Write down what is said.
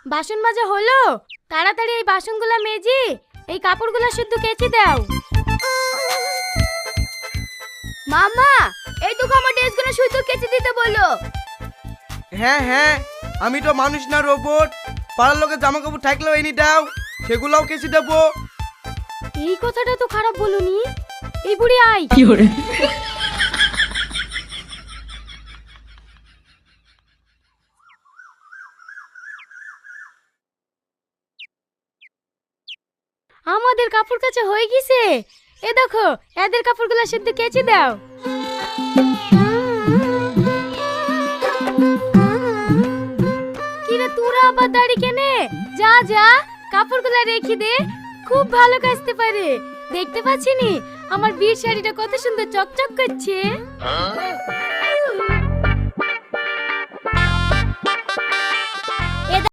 বাসন মাজা হলো? তাড়াতাড়ি এই বাসনগুলো মেজি এই কাপড়গুলো শুদ্ধ কেচে দাও। মামা, এই তো আমার ড্রেসগুলো শুদ্ধ কেচে দিতে বলো। হ্যাঁ হ্যাঁ, আমি তো মানুষ না রোবট। পাড়ার লোকের জামা কাপড় থাকলেও এনে দাও, সেগুলোও কেচে দেবো। এই কথাটা তো খারাপ বলুনি। এই বুড়ি আই। আমাদের কাপড় কাচা হয়ে গেছে। এ দেখো, এদের কাপড়গুলো শুদ্ধ কেচে দাও। কিরে তোরা আবার দাড়ি কেনে? যা যা, কাপড়গুলো রেখে দে। খুব ভালো কাচতে পারে। দেখতে পাচ্ছিনি আমার বিয়ের শাড়িটা কত সুন্দর চকচক করছে।